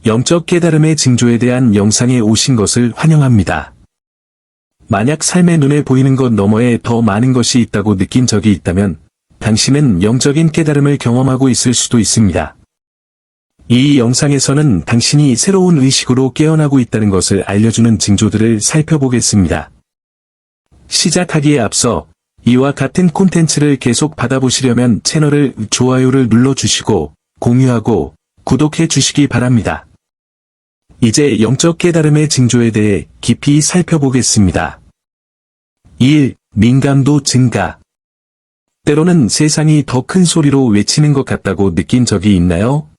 영적 깨달음의 징조에 대한 영상에 오신 것을 환영합니다. 만약 삶의 눈에 보이는 것 너머에 더 많은 것이 있다고 느낀 적이 있다면 당신은 영적인 깨달음을 경험하고 있을 수도 있습니다. 이 영상에서는 당신이 새로운 의식으로 깨어나고 있다는 것을 알려주는 징조들을 살펴보겠습니다. 시작하기에 앞서 이와 같은 콘텐츠를 계속 받아보시려면 채널을 좋아요를 눌러주시고 공유하고 구독해 주시기 바랍니다. 이제 영적 깨달음의 징조에 대해 깊이 살펴보겠습니다. 1. 민감도 증가. 때로는 세상이 더 큰 소리로 외치는 것 같다고 느낀 적이 있나요?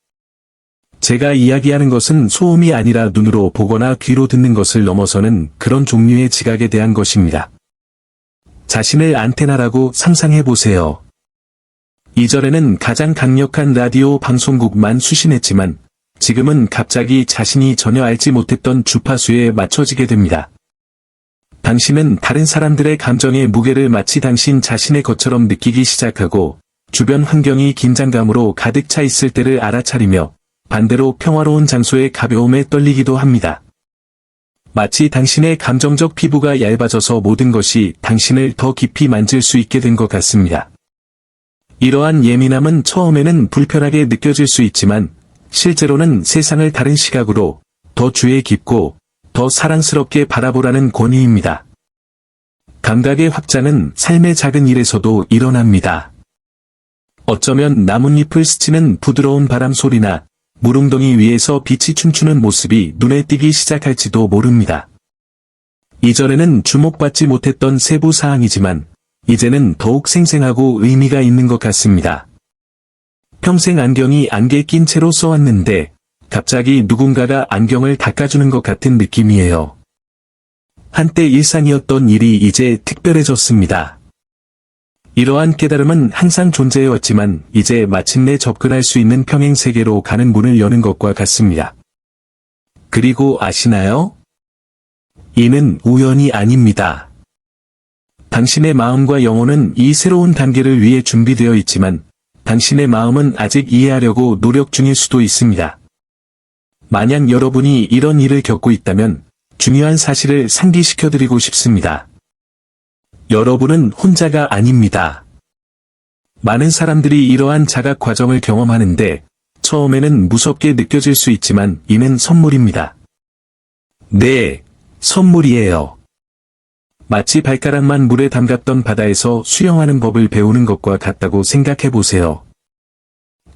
제가 이야기하는 것은 소음이 아니라 눈으로 보거나 귀로 듣는 것을 넘어서는 그런 종류의 지각에 대한 것입니다. 자신을 안테나라고 상상해보세요. 이전에는 가장 강력한 라디오 방송국만 수신했지만 지금은 갑자기 자신이 전혀 알지 못했던 주파수에 맞춰지게 됩니다. 당신은 다른 사람들의 감정의 무게를 마치 당신 자신의 것처럼 느끼기 시작하고 주변 환경이 긴장감으로 가득 차 있을 때를 알아차리며 반대로 평화로운 장소의 가벼움에 떨리기도 합니다. 마치 당신의 감정적 피부가 얇아져서 모든 것이 당신을 더 깊이 만질 수 있게 된 것 같습니다. 이러한 예민함은 처음에는 불편하게 느껴질 수 있지만 실제로는 세상을 다른 시각으로 더 주의 깊고 더 사랑스럽게 바라보라는 권위입니다. 감각의 확장은 삶의 작은 일에서도 일어납니다. 어쩌면 나뭇잎을 스치는 부드러운 바람 소리나 물웅덩이 위에서 빛이 춤추는 모습이 눈에 띄기 시작할지도 모릅니다. 이전에는 주목받지 못했던 세부 사항이지만 이제는 더욱 생생하고 의미가 있는 것 같습니다. 평생 안경이 안개 낀 채로 써왔는데 갑자기 누군가가 안경을 닦아주는 것 같은 느낌이에요. 한때 일상이었던 일이 이제 특별해졌습니다. 이러한 깨달음은 항상 존재해왔지만 이제 마침내 접근할 수 있는 평행 세계로 가는 문을 여는 것과 같습니다. 그리고 아시나요? 이는 우연이 아닙니다. 당신의 마음과 영혼은 이 새로운 단계를 위해 준비되어 있지만 당신의 마음은 아직 이해하려고 노력 중일 수도 있습니다. 만약 여러분이 이런 일을 겪고 있다면 중요한 사실을 상기시켜드리고 싶습니다. 여러분은 혼자가 아닙니다. 많은 사람들이 이러한 자각 과정을 경험하는데 처음에는 무섭게 느껴질 수 있지만 이는 선물입니다. 네, 선물이에요. 마치 발가락만 물에 담갔던 바다에서 수영하는 법을 배우는 것과 같다고 생각해보세요.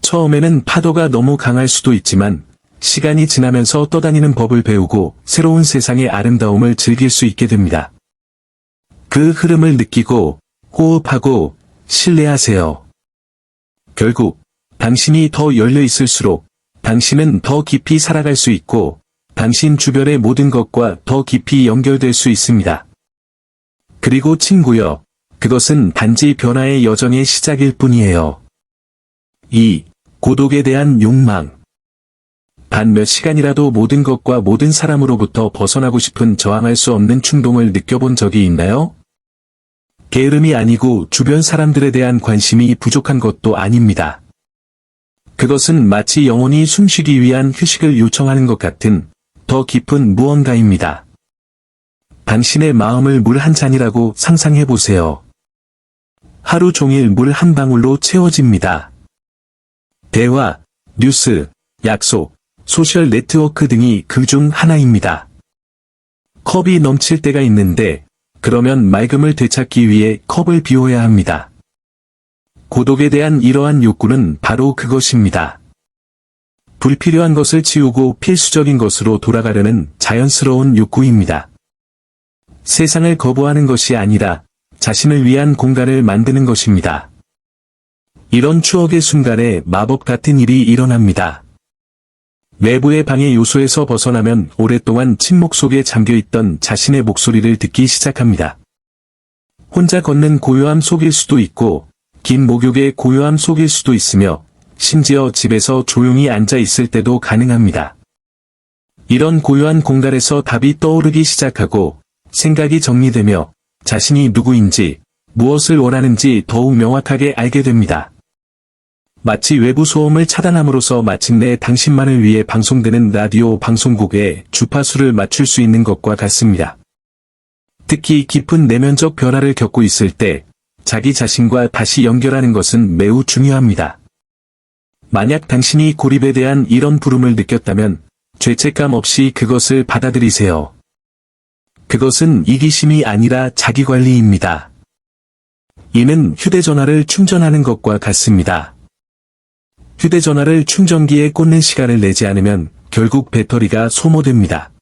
처음에는 파도가 너무 강할 수도 있지만 시간이 지나면서 떠다니는 법을 배우고 새로운 세상의 아름다움을 즐길 수 있게 됩니다. 그 흐름을 느끼고 호흡하고 신뢰하세요. 결국 당신이 더 열려 있을수록 당신은 더 깊이 살아갈 수 있고 당신 주변의 모든 것과 더 깊이 연결될 수 있습니다. 그리고 친구여, 그것은 단지 변화의 여정의 시작일 뿐이에요. 2. 고독에 대한 욕망. 단 몇 시간이라도 모든 것과 모든 사람으로부터 벗어나고 싶은 저항할 수 없는 충동을 느껴본 적이 있나요? 게으름이 아니고 주변 사람들에 대한 관심이 부족한 것도 아닙니다. 그것은 마치 영혼이 숨쉬기 위한 휴식을 요청하는 것 같은 더 깊은 무언가입니다. 당신의 마음을 물 한 잔이라고 상상해보세요. 하루 종일 물 한 방울로 채워집니다. 대화, 뉴스, 약속, 소셜 네트워크 등이 그 중 하나입니다. 컵이 넘칠 때가 있는데 그러면 맑음을 되찾기 위해 컵을 비워야 합니다. 고독에 대한 이러한 욕구는 바로 그것입니다. 불필요한 것을 치우고 필수적인 것으로 돌아가려는 자연스러운 욕구입니다. 세상을 거부하는 것이 아니라 자신을 위한 공간을 만드는 것입니다. 이런 추억의 순간에 마법 같은 일이 일어납니다. 외부의 방해 요소에서 벗어나면 오랫동안 침묵 속에 잠겨있던 자신의 목소리를 듣기 시작합니다. 혼자 걷는 고요함 속일 수도 있고 긴 목욕의 고요함 속일 수도 있으며 심지어 집에서 조용히 앉아 있을 때도 가능합니다. 이런 고요한 공간에서 답이 떠오르기 시작하고 생각이 정리되며 자신이 누구인지 무엇을 원하는지 더욱 명확하게 알게 됩니다. 마치 외부 소음을 차단함으로써 마침내 당신만을 위해 방송되는 라디오 방송국의 주파수를 맞출 수 있는 것과 같습니다. 특히 깊은 내면적 변화를 겪고 있을 때 자기 자신과 다시 연결하는 것은 매우 중요합니다. 만약 당신이 고립에 대한 이런 부름을 느꼈다면 죄책감 없이 그것을 받아들이세요. 그것은 이기심이 아니라 자기관리입니다. 이는 휴대전화를 충전하는 것과 같습니다. 휴대전화를 충전기에 꽂는 시간을 내지 않으면 결국 배터리가 소모됩니다.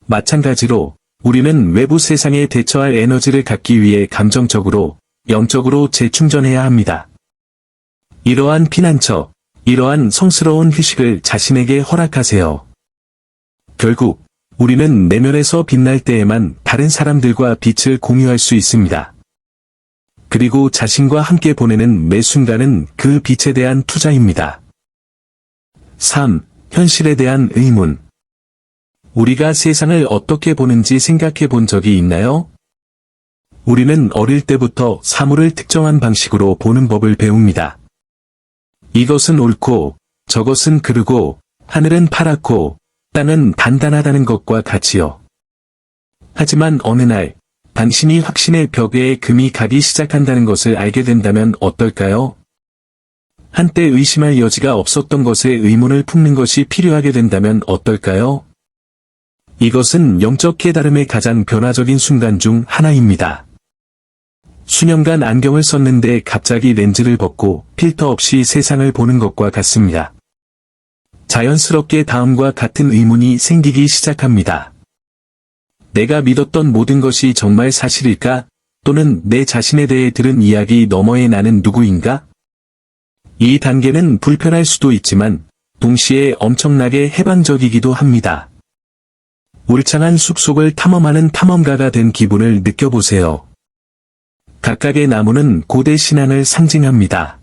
마찬가지로 우리는 외부 세상에 대처할 에너지를 갖기 위해 감정적으로, 영적으로 재충전해야 합니다. 이러한 피난처, 이러한 성스러운 휴식을 자신에게 허락하세요. 결국 우리는 내면에서 빛날 때에만 다른 사람들과 빛을 공유할 수 있습니다. 그리고 자신과 함께 보내는 매 순간은 그 빛에 대한 투자입니다. 3. 현실에 대한 의문. 우리가 세상을 어떻게 보는지 생각해 본 적이 있나요? 우리는 어릴 때부터 사물을 특정한 방식으로 보는 법을 배웁니다. 이것은 옳고, 저것은 그르고, 하늘은 파랗고, 땅은 단단하다는 것과 같이요. 하지만 어느 날, 당신이 확신의 벽에 금이 가기 시작한다는 것을 알게 된다면 어떨까요? 한때 의심할 여지가 없었던 것에 의문을 품는 것이 필요하게 된다면 어떨까요? 이것은 영적 깨달음의 가장 변화적인 순간 중 하나입니다. 수년간 안경을 썼는데 갑자기 렌즈를 벗고 필터 없이 세상을 보는 것과 같습니다. 자연스럽게 다음과 같은 의문이 생기기 시작합니다. 내가 믿었던 모든 것이 정말 사실일까? 또는 내 자신에 대해 들은 이야기 너머에 나는 누구인가? 이 단계는 불편할 수도 있지만 동시에 엄청나게 해방적이기도 합니다. 울창한 숲속을 탐험하는 탐험가가 된 기분을 느껴보세요. 각각의 나무는 고대 신앙을 상징합니다.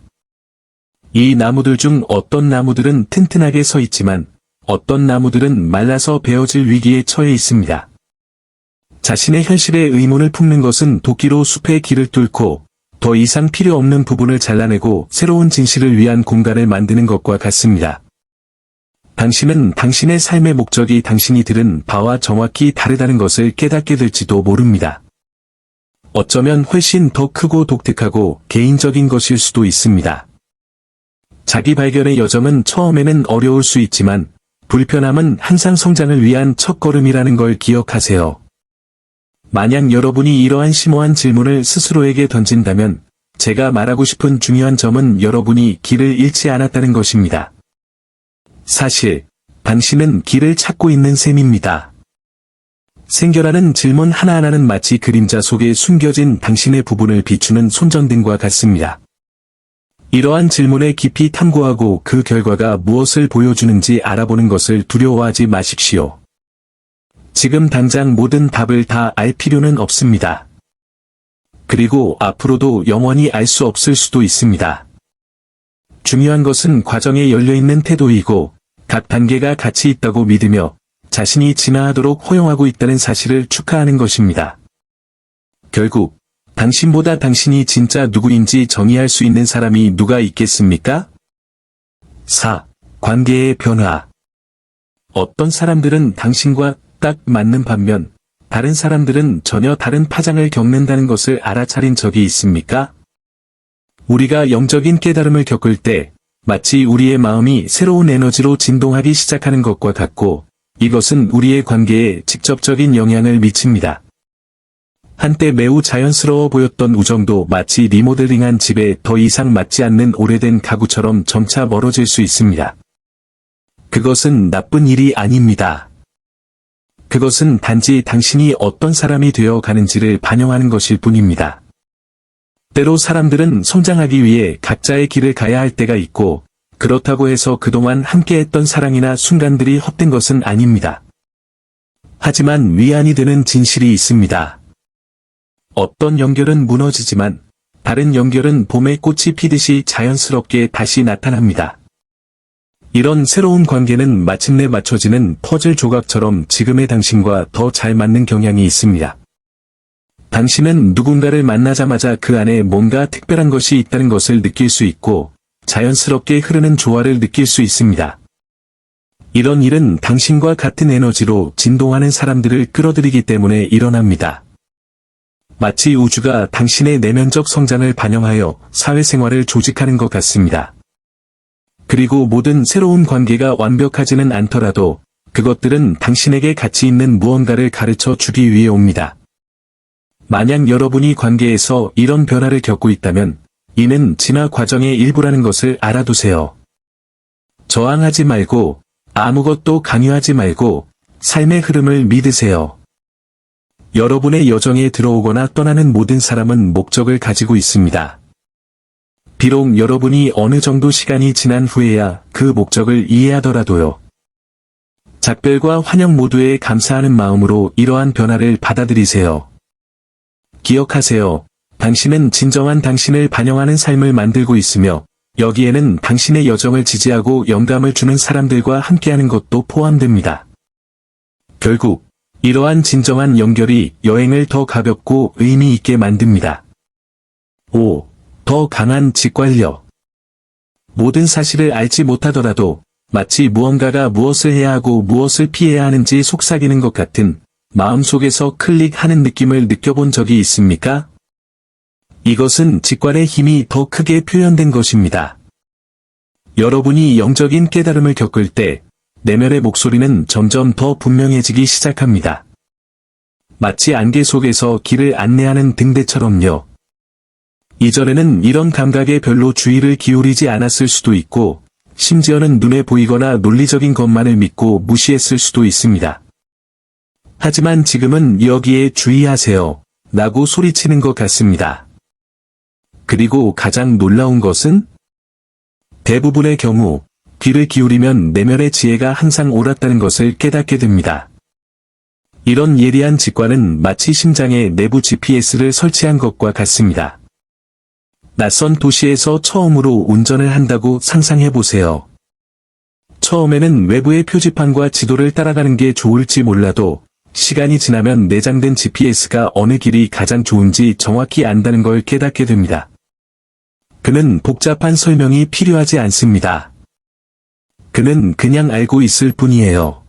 이 나무들 중 어떤 나무들은 튼튼하게 서 있지만 어떤 나무들은 말라서 베어질 위기에 처해 있습니다. 자신의 현실에 의문을 품는 것은 도끼로 숲의 길을 뚫고 더 이상 필요 없는 부분을 잘라내고 새로운 진실을 위한 공간을 만드는 것과 같습니다. 당신은 당신의 삶의 목적이 당신이 들은 바와 정확히 다르다는 것을 깨닫게 될지도 모릅니다. 어쩌면 훨씬 더 크고 독특하고 개인적인 것일 수도 있습니다. 자기 발견의 여정은 처음에는 어려울 수 있지만 불편함은 항상 성장을 위한 첫걸음이라는 걸 기억하세요. 만약 여러분이 이러한 심오한 질문을 스스로에게 던진다면 제가 말하고 싶은 중요한 점은 여러분이 길을 잃지 않았다는 것입니다. 사실 당신은 길을 찾고 있는 셈입니다. 생겨나는 질문 하나하나는 마치 그림자 속에 숨겨진 당신의 부분을 비추는 손전등과 같습니다. 이러한 질문에 깊이 탐구하고 그 결과가 무엇을 보여주는지 알아보는 것을 두려워하지 마십시오. 지금 당장 모든 답을 다 알 필요는 없습니다. 그리고 앞으로도 영원히 알 수 없을 수도 있습니다. 중요한 것은 과정에 열려있는 태도이고 각 단계가 가치 있다고 믿으며 자신이 진화하도록 허용하고 있다는 사실을 축하하는 것입니다. 결국 당신보다 당신이 진짜 누구인지 정의할 수 있는 사람이 누가 있겠습니까? 4. 관계의 변화. 어떤 사람들은 당신과 딱 맞는 반면 다른 사람들은 전혀 다른 파장을 겪는다는 것을 알아차린 적이 있습니까? 우리가 영적인 깨달음을 겪을 때 마치 우리의 마음이 새로운 에너지로 진동하기 시작하는 것과 같고 이것은 우리의 관계에 직접적인 영향을 미칩니다. 한때 매우 자연스러워 보였던 우정도 마치 리모델링한 집에 더 이상 맞지 않는 오래된 가구처럼 점차 멀어질 수 있습니다. 그것은 나쁜 일이 아닙니다. 그것은 단지 당신이 어떤 사람이 되어 가는지를 반영하는 것일 뿐입니다. 때로 사람들은 성장하기 위해 각자의 길을 가야 할 때가 있고, 그렇다고 해서 그동안 함께했던 사랑이나 순간들이 헛된 것은 아닙니다. 하지만 위안이 되는 진실이 있습니다. 어떤 연결은 무너지지만, 다른 연결은 봄에 꽃이 피듯이 자연스럽게 다시 나타납니다. 이런 새로운 관계는 마침내 맞춰지는 퍼즐 조각처럼 지금의 당신과 더 잘 맞는 경향이 있습니다. 당신은 누군가를 만나자마자 그 안에 뭔가 특별한 것이 있다는 것을 느낄 수 있고, 자연스럽게 흐르는 조화를 느낄 수 있습니다. 이런 일은 당신과 같은 에너지로 진동하는 사람들을 끌어들이기 때문에 일어납니다. 마치 우주가 당신의 내면적 성장을 반영하여 사회생활을 조직하는 것 같습니다. 그리고 모든 새로운 관계가 완벽하지는 않더라도 그것들은 당신에게 가치 있는 무언가를 가르쳐 주기 위해 옵니다. 만약 여러분이 관계에서 이런 변화를 겪고 있다면 이는 진화 과정의 일부라는 것을 알아두세요. 저항하지 말고 아무것도 강요하지 말고 삶의 흐름을 믿으세요. 여러분의 여정에 들어오거나 떠나는 모든 사람은 목적을 가지고 있습니다. 비록 여러분이 어느 정도 시간이 지난 후에야 그 목적을 이해하더라도요. 작별과 환영 모두에 감사하는 마음으로 이러한 변화를 받아들이세요. 기억하세요. 당신은 진정한 당신을 반영하는 삶을 만들고 있으며 여기에는 당신의 여정을 지지하고 영감을 주는 사람들과 함께하는 것도 포함됩니다. 결국 이러한 진정한 연결이 여행을 더 가볍고 의미 있게 만듭니다. 5. 더 강한 직관력. 모든 사실을 알지 못하더라도 마치 무언가가 무엇을 해야 하고 무엇을 피해야 하는지 속삭이는 것 같은 마음속에서 클릭하는 느낌을 느껴본 적이 있습니까? 이것은 직관의 힘이 더 크게 표현된 것입니다. 여러분이 영적인 깨달음을 겪을 때 내면의 목소리는 점점 더 분명해지기 시작합니다. 마치 안개 속에서 길을 안내하는 등대처럼요. 이전에는 이런 감각에 별로 주의를 기울이지 않았을 수도 있고, 심지어는 눈에 보이거나 논리적인 것만을 믿고 무시했을 수도 있습니다. 하지만 지금은 여기에 주의하세요. 라고 소리치는 것 같습니다. 그리고 가장 놀라운 것은 대부분의 경우 귀를 기울이면 내면의 지혜가 항상 옳았다는 것을 깨닫게 됩니다. 이런 예리한 직관은 마치 심장에 내부 GPS를 설치한 것과 같습니다. 낯선 도시에서 처음으로 운전을 한다고 상상해보세요. 처음에는 외부의 표지판과 지도를 따라가는 게 좋을지 몰라도 시간이 지나면 내장된 GPS가 어느 길이 가장 좋은지 정확히 안다는 걸 깨닫게 됩니다. 그는 복잡한 설명이 필요하지 않습니다. 그는 그냥 알고 있을 뿐이에요.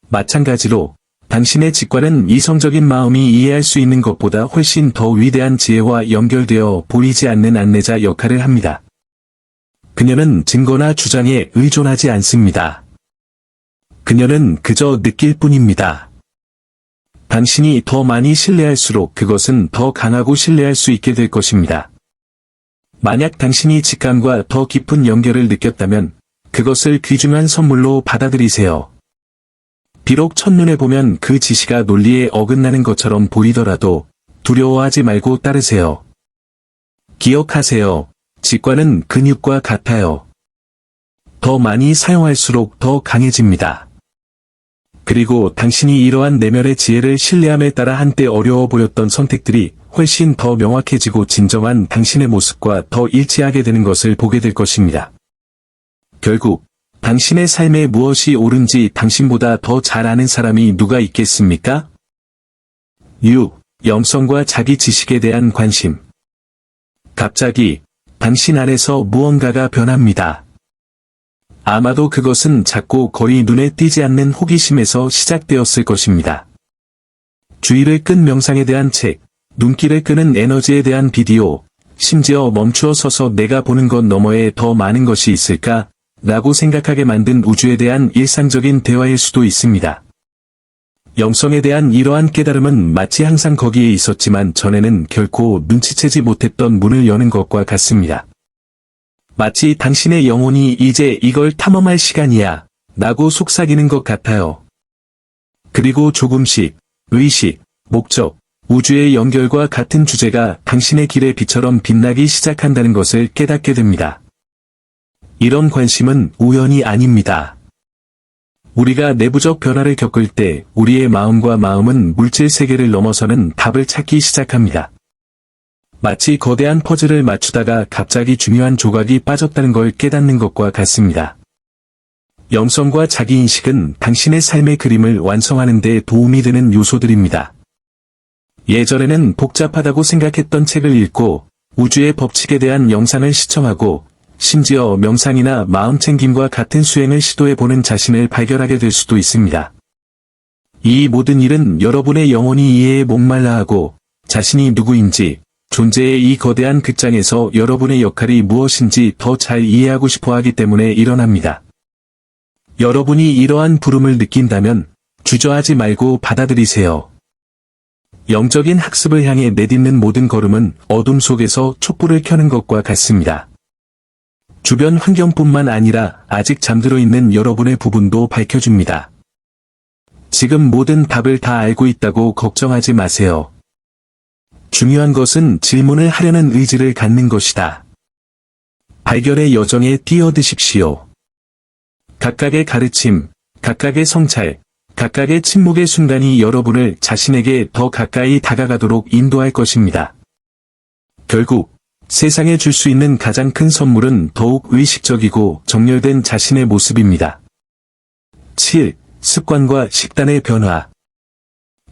마찬가지로 당신의 직관은 이성적인 마음이 이해할 수 있는 것보다 훨씬 더 위대한 지혜와 연결되어 보이지 않는 안내자 역할을 합니다. 그녀는 증거나 주장에 의존하지 않습니다. 그녀는 그저 느낄 뿐입니다. 당신이 더 많이 신뢰할수록 그것은 더 강하고 신뢰할 수 있게 될 것입니다. 만약 당신이 직감과 더 깊은 연결을 느꼈다면 그것을 귀중한 선물로 받아들이세요. 비록 첫눈에 보면 그 지시가 논리에 어긋나는 것처럼 보이더라도 두려워하지 말고 따르세요. 기억하세요. 직관은 근육과 같아요. 더 많이 사용할수록 더 강해집니다. 그리고 당신이 이러한 내면의 지혜를 신뢰함에 따라 한때 어려워 보였던 선택들이 훨씬 더 명확해지고 진정한 당신의 모습과 더 일치하게 되는 것을 보게 될 것입니다. 결국 당신의 삶에 무엇이 옳은지 당신보다 더 잘 아는 사람이 누가 있겠습니까? 6. 영성과 자기 지식에 대한 관심. 갑자기 당신 안에서 무언가가 변합니다. 아마도 그것은 작고 거의 눈에 띄지 않는 호기심에서 시작되었을 것입니다. 주의를 끈 명상에 대한 책, 눈길을 끄는 에너지에 대한 비디오, 심지어 멈추어 서서 내가 보는 것 너머에 더 많은 것이 있을까? 라고 생각하게 만든 우주에 대한 일상적인 대화일 수도 있습니다. 영성에 대한 이러한 깨달음은 마치 항상 거기에 있었지만 전에는 결코 눈치채지 못했던 문을 여는 것과 같습니다. 마치 당신의 영혼이 이제 이걸 탐험할 시간이야 라고 속삭이는 것 같아요. 그리고 조금씩 의식, 목적, 우주의 연결과 같은 주제가 당신의 길의 빛처럼 빛나기 시작한다는 것을 깨닫게 됩니다. 이런 관심은 우연이 아닙니다. 우리가 내부적 변화를 겪을 때 우리의 마음과 마음은 물질 세계를 넘어서는 답을 찾기 시작합니다. 마치 거대한 퍼즐을 맞추다가 갑자기 중요한 조각이 빠졌다는 걸 깨닫는 것과 같습니다. 영성과 자기인식은 당신의 삶의 그림을 완성하는 데 도움이 되는 요소들입니다. 예전에는 복잡하다고 생각했던 책을 읽고 우주의 법칙에 대한 영상을 시청하고 심지어 명상이나 마음챙김과 같은 수행을 시도해보는 자신을 발견하게 될 수도 있습니다. 이 모든 일은 여러분의 영혼이 이해에 목말라하고 자신이 누구인지, 존재의 이 거대한 극장에서 여러분의 역할이 무엇인지 더 잘 이해하고 싶어 하기 때문에 일어납니다. 여러분이 이러한 부름을 느낀다면 주저하지 말고 받아들이세요. 영적인 학습을 향해 내딛는 모든 걸음은 어둠 속에서 촛불을 켜는 것과 같습니다. 주변 환경뿐만 아니라 아직 잠들어 있는 여러분의 부분도 밝혀줍니다. 지금 모든 답을 다 알고 있다고 걱정하지 마세요. 중요한 것은 질문을 하려는 의지를 갖는 것이다. 발견의 여정에 뛰어드십시오. 각각의 가르침, 각각의 성찰, 각각의 침묵의 순간이 여러분을 자신에게 더 가까이 다가가도록 인도할 것입니다. 결국 세상에 줄 수 있는 가장 큰 선물은 더욱 의식적이고 정렬된 자신의 모습입니다. 7. 습관과 식단의 변화.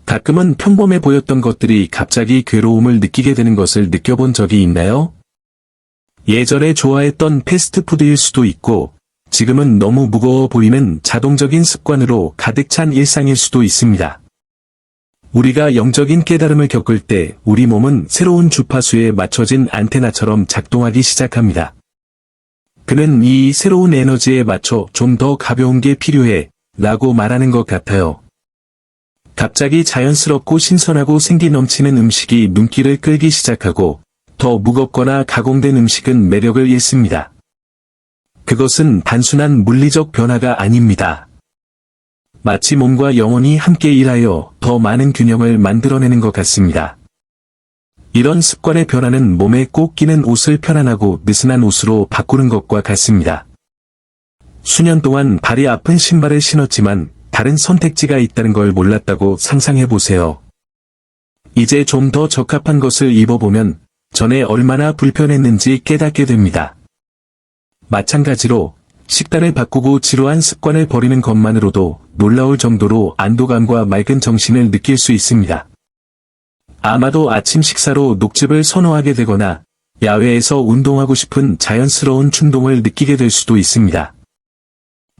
가끔은 평범해 보였던 것들이 갑자기 괴로움을 느끼게 되는 것을 느껴본 적이 있나요? 예전에 좋아했던 패스트푸드일 수도 있고, 지금은 너무 무거워 보이는 자동적인 습관으로 가득 찬 일상일 수도 있습니다. 우리가 영적인 깨달음을 겪을 때 우리 몸은 새로운 주파수에 맞춰진 안테나처럼 작동하기 시작합니다. 그는 이 새로운 에너지에 맞춰 좀 더 가벼운 게 필요해 라고 말하는 것 같아요. 갑자기 자연스럽고 신선하고 생기 넘치는 음식이 눈길을 끌기 시작하고 더 무겁거나 가공된 음식은 매력을 잃습니다. 그것은 단순한 물리적 변화가 아닙니다. 마치 몸과 영혼이 함께 일하여 더 많은 균형을 만들어내는 것 같습니다. 이런 습관의 변화는 몸에 꼭 끼는 옷을 편안하고 느슨한 옷으로 바꾸는 것과 같습니다. 수년 동안 발이 아픈 신발을 신었지만 다른 선택지가 있다는 걸 몰랐다고 상상해보세요. 이제 좀 더 적합한 것을 입어보면 전에 얼마나 불편했는지 깨닫게 됩니다. 마찬가지로 식단을 바꾸고 지루한 습관을 버리는 것만으로도 놀라울 정도로 안도감과 맑은 정신을 느낄 수 있습니다. 아마도 아침 식사로 녹즙을 선호하게 되거나 야외에서 운동하고 싶은 자연스러운 충동을 느끼게 될 수도 있습니다.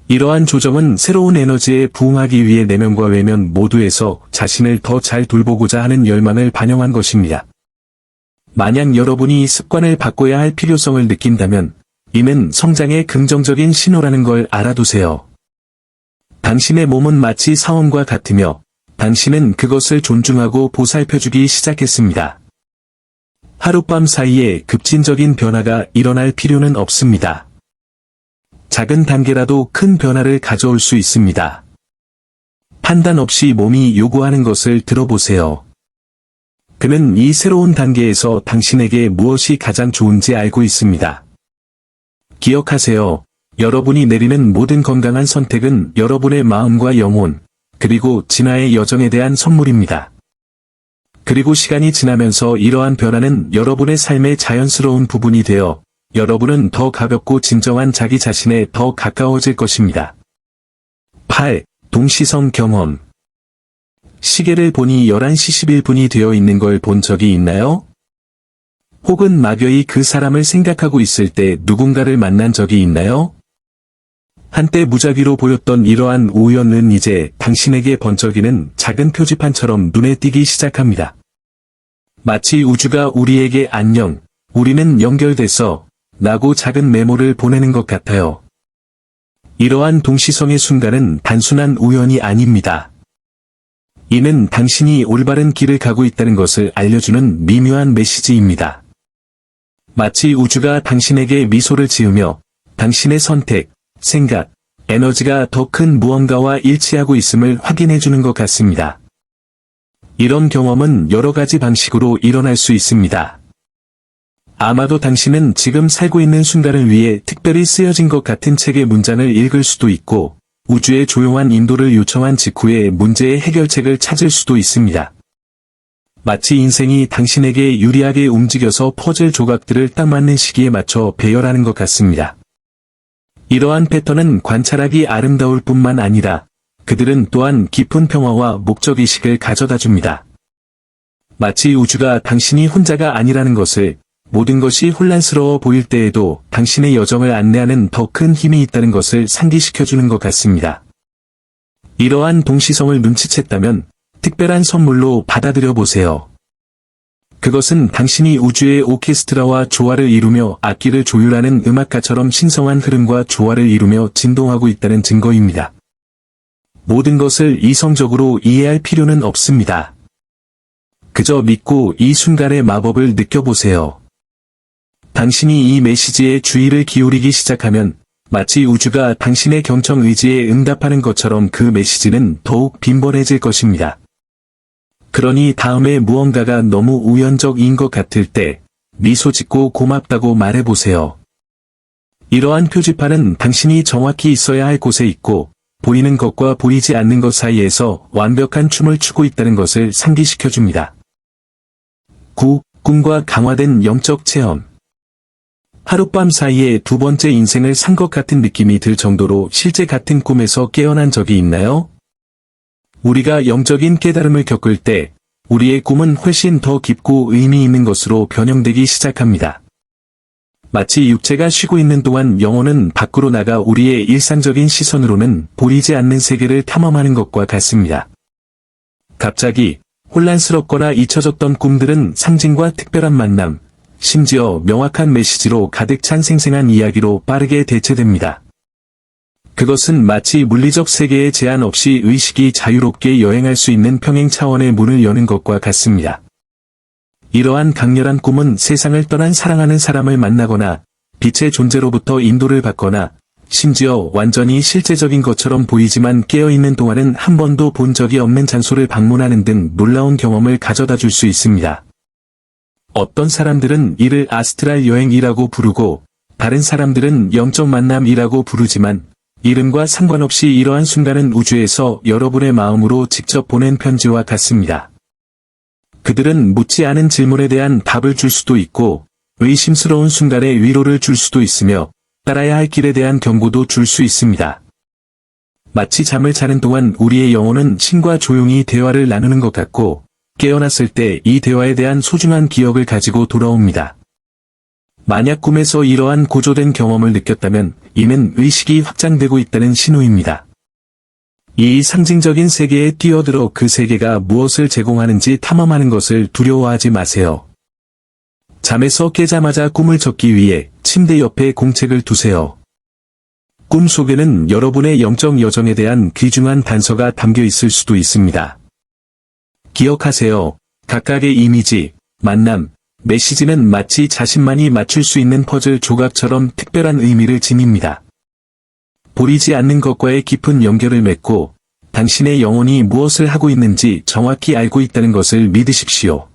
이러한 조정은 새로운 에너지에 부응하기 위해 내면과 외면 모두에서 자신을 더 잘 돌보고자 하는 열망을 반영한 것입니다. 만약 여러분이 습관을 바꿔야 할 필요성을 느낀다면 이는 성장의 긍정적인 신호라는 걸 알아두세요. 당신의 몸은 마치 사원과 같으며 당신은 그것을 존중하고 보살펴주기 시작했습니다. 하룻밤 사이에 급진적인 변화가 일어날 필요는 없습니다. 작은 단계라도 큰 변화를 가져올 수 있습니다. 판단 없이 몸이 요구하는 것을 들어보세요. 그는 이 새로운 단계에서 당신에게 무엇이 가장 좋은지 알고 있습니다. 기억하세요. 여러분이 내리는 모든 건강한 선택은 여러분의 마음과 영혼, 그리고 진화의 여정에 대한 선물입니다. 그리고 시간이 지나면서 이러한 변화는 여러분의 삶의 자연스러운 부분이 되어 여러분은 더 가볍고 진정한 자기 자신에 더 가까워질 것입니다. 8. 동시성 경험. 시계를 보니 11시 11분이 되어 있는 걸 본 적이 있나요? 혹은 막연히 그 사람을 생각하고 있을 때 누군가를 만난 적이 있나요? 한때 무작위로 보였던 이러한 우연은 이제 당신에게 번쩍이는 작은 표지판처럼 눈에 띄기 시작합니다. 마치 우주가 우리에게 안녕, 우리는 연결됐어, 라고 작은 메모를 보내는 것 같아요. 이러한 동시성의 순간은 단순한 우연이 아닙니다. 이는 당신이 올바른 길을 가고 있다는 것을 알려주는 미묘한 메시지입니다. 마치 우주가 당신에게 미소를 지으며 당신의 선택, 생각, 에너지가 더 큰 무언가와 일치하고 있음을 확인해주는 것 같습니다. 이런 경험은 여러 가지 방식으로 일어날 수 있습니다. 아마도 당신은 지금 살고 있는 순간을 위해 특별히 쓰여진 것 같은 책의 문장을 읽을 수도 있고, 우주의 조용한 인도를 요청한 직후에 문제의 해결책을 찾을 수도 있습니다. 마치 인생이 당신에게 유리하게 움직여서 퍼즐 조각들을 딱 맞는 시기에 맞춰 배열하는 것 같습니다. 이러한 패턴은 관찰하기 아름다울 뿐만 아니라 그들은 또한 깊은 평화와 목적의식을 가져다 줍니다. 마치 우주가 당신이 혼자가 아니라는 것을, 모든 것이 혼란스러워 보일 때에도 당신의 여정을 안내하는 더 큰 힘이 있다는 것을 상기시켜주는 것 같습니다. 이러한 동시성을 눈치챘다면 특별한 선물로 받아들여 보세요. 그것은 당신이 우주의 오케스트라와 조화를 이루며 악기를 조율하는 음악가처럼 신성한 흐름과 조화를 이루며 진동하고 있다는 증거입니다. 모든 것을 이성적으로 이해할 필요는 없습니다. 그저 믿고 이 순간의 마법을 느껴보세요. 당신이 이 메시지에 주의를 기울이기 시작하면 마치 우주가 당신의 경청 의지에 응답하는 것처럼 그 메시지는 더욱 빈번해질 것입니다. 그러니 다음에 무언가가 너무 우연적인 것 같을 때 미소 짓고 고맙다고 말해보세요. 이러한 표지판은 당신이 정확히 있어야 할 곳에 있고 보이는 것과 보이지 않는 것 사이에서 완벽한 춤을 추고 있다는 것을 상기시켜줍니다. 9. 꿈과 강화된 영적 체험. 하룻밤 사이에 두 번째 인생을 산 것 같은 느낌이 들 정도로 실제 같은 꿈에서 깨어난 적이 있나요? 우리가 영적인 깨달음을 겪을 때 우리의 꿈은 훨씬 더 깊고 의미 있는 것으로 변형되기 시작합니다. 마치 육체가 쉬고 있는 동안 영혼은 밖으로 나가 우리의 일상적인 시선으로는 보이지 않는 세계를 탐험하는 것과 같습니다. 갑자기 혼란스럽거나 잊혀졌던 꿈들은 상징과 특별한 만남, 심지어 명확한 메시지로 가득 찬 생생한 이야기로 빠르게 대체됩니다. 그것은 마치 물리적 세계에 제한 없이 의식이 자유롭게 여행할 수 있는 평행 차원의 문을 여는 것과 같습니다. 이러한 강렬한 꿈은 세상을 떠난 사랑하는 사람을 만나거나 빛의 존재로부터 인도를 받거나 심지어 완전히 실제적인 것처럼 보이지만 깨어있는 동안은 한 번도 본 적이 없는 장소를 방문하는 등 놀라운 경험을 가져다 줄 수 있습니다. 어떤 사람들은 이를 아스트랄 여행이라고 부르고 다른 사람들은 영적 만남이라고 부르지만 이름과 상관없이 이러한 순간은 우주에서 여러분의 마음으로 직접 보낸 편지와 같습니다. 그들은 묻지 않은 질문에 대한 답을 줄 수도 있고 의심스러운 순간에 위로를 줄 수도 있으며 따라야 할 길에 대한 경고도 줄 수 있습니다. 마치 잠을 자는 동안 우리의 영혼은 신과 조용히 대화를 나누는 것 같고 깨어났을 때 이 대화에 대한 소중한 기억을 가지고 돌아옵니다. 만약 꿈에서 이러한 고조된 경험을 느꼈다면 이는 의식이 확장되고 있다는 신호입니다. 이 상징적인 세계에 뛰어들어 그 세계가 무엇을 제공하는지 탐험하는 것을 두려워하지 마세요. 잠에서 깨자마자 꿈을 적기 위해 침대 옆에 공책을 두세요. 꿈 속에는 여러분의 영적 여정에 대한 귀중한 단서가 담겨 있을 수도 있습니다. 기억하세요. 각각의 이미지, 만남, 메시지는 마치 자신만이 맞출 수 있는 퍼즐 조각처럼 특별한 의미를 지닙니다. 보이지 않는 것과의 깊은 연결을 맺고 당신의 영혼이 무엇을 하고 있는지 정확히 알고 있다는 것을 믿으십시오.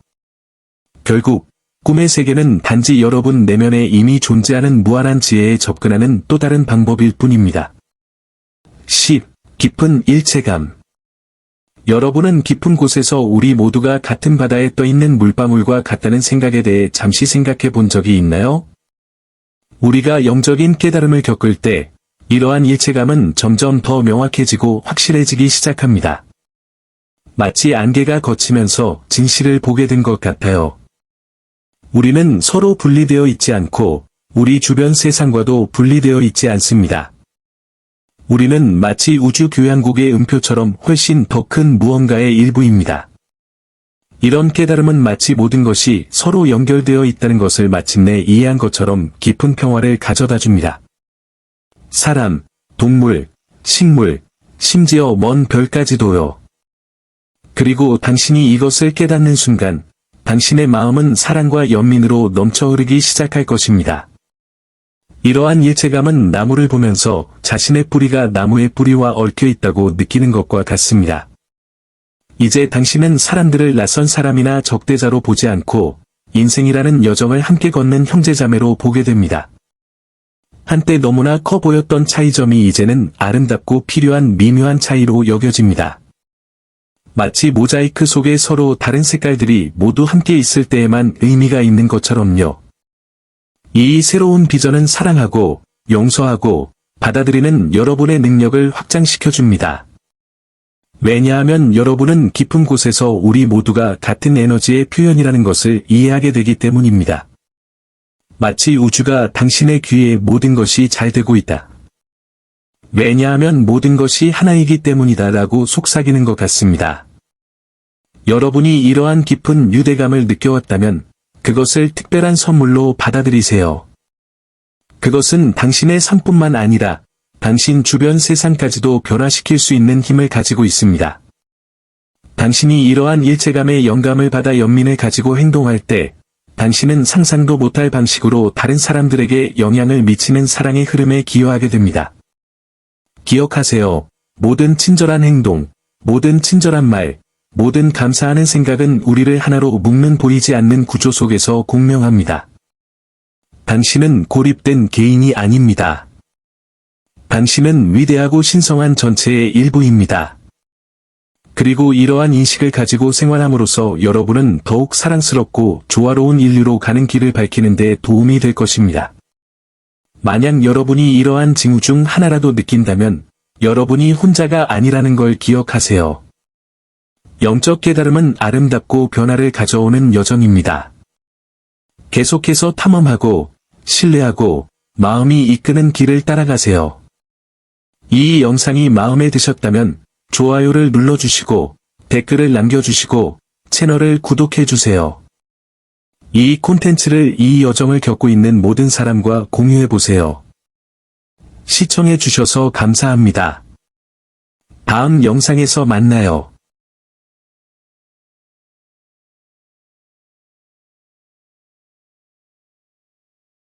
결국 꿈의 세계는 단지 여러분 내면에 이미 존재하는 무한한 지혜에 접근하는 또 다른 방법일 뿐입니다. 10. 깊은 일체감. 여러분은 깊은 곳에서 우리 모두가 같은 바다에 떠있는 물방울과 같다는 생각에 대해 잠시 생각해 본 적이 있나요? 우리가 영적인 깨달음을 겪을 때 이러한 일체감은 점점 더 명확해지고 확실해지기 시작합니다. 마치 안개가 걷히면서 진실을 보게 된 것 같아요. 우리는 서로 분리되어 있지 않고 우리 주변 세상과도 분리되어 있지 않습니다. 우리는 마치 우주 교향곡의 음표처럼 훨씬 더 큰 무언가의 일부입니다. 이런 깨달음은 마치 모든 것이 서로 연결되어 있다는 것을 마침내 이해한 것처럼 깊은 평화를 가져다 줍니다. 사람, 동물, 식물, 심지어 먼 별까지도요. 그리고 당신이 이것을 깨닫는 순간, 당신의 마음은 사랑과 연민으로 넘쳐 흐르기 시작할 것입니다. 이러한 일체감은 나무를 보면서 자신의 뿌리가 나무의 뿌리와 얽혀 있다고 느끼는 것과 같습니다. 이제 당신은 사람들을 낯선 사람이나 적대자로 보지 않고 인생이라는 여정을 함께 걷는 형제자매로 보게 됩니다. 한때 너무나 커 보였던 차이점이 이제는 아름답고 필요한 미묘한 차이로 여겨집니다. 마치 모자이크 속에 서로 다른 색깔들이 모두 함께 있을 때에만 의미가 있는 것처럼요. 이 새로운 비전은 사랑하고 용서하고 받아들이는 여러분의 능력을 확장시켜줍니다. 왜냐하면 여러분은 깊은 곳에서 우리 모두가 같은 에너지의 표현이라는 것을 이해하게 되기 때문입니다. 마치 우주가 당신의 귀에 모든 것이 잘 되고 있다. 왜냐하면 모든 것이 하나이기 때문이다 라고 속삭이는 것 같습니다. 여러분이 이러한 깊은 유대감을 느껴왔다면 그것을 특별한 선물로 받아들이세요. 그것은 당신의 삶뿐만 아니라 당신 주변 세상까지도 변화시킬 수 있는 힘을 가지고 있습니다. 당신이 이러한 일체감의 영감을 받아 연민을 가지고 행동할 때 당신은 상상도 못할 방식으로 다른 사람들에게 영향을 미치는 사랑의 흐름에 기여하게 됩니다. 기억하세요. 모든 친절한 행동, 모든 친절한 말, 모든 감사하는 생각은 우리를 하나로 묶는 보이지 않는 구조 속에서 공명합니다. 당신은 고립된 개인이 아닙니다. 당신은 위대하고 신성한 전체의 일부입니다. 그리고 이러한 인식을 가지고 생활함으로써 여러분은 더욱 사랑스럽고 조화로운 인류로 가는 길을 밝히는 데 도움이 될 것입니다. 만약 여러분이 이러한 징후 중 하나라도 느낀다면 여러분이 혼자가 아니라는 걸 기억하세요. 영적 깨달음은 아름답고 변화를 가져오는 여정입니다. 계속해서 탐험하고 신뢰하고 마음이 이끄는 길을 따라가세요. 이 영상이 마음에 드셨다면 좋아요를 눌러주시고 댓글을 남겨주시고 채널을 구독해주세요. 이 콘텐츠를 이 여정을 겪고 있는 모든 사람과 공유해보세요. 시청해주셔서 감사합니다. 다음 영상에서 만나요.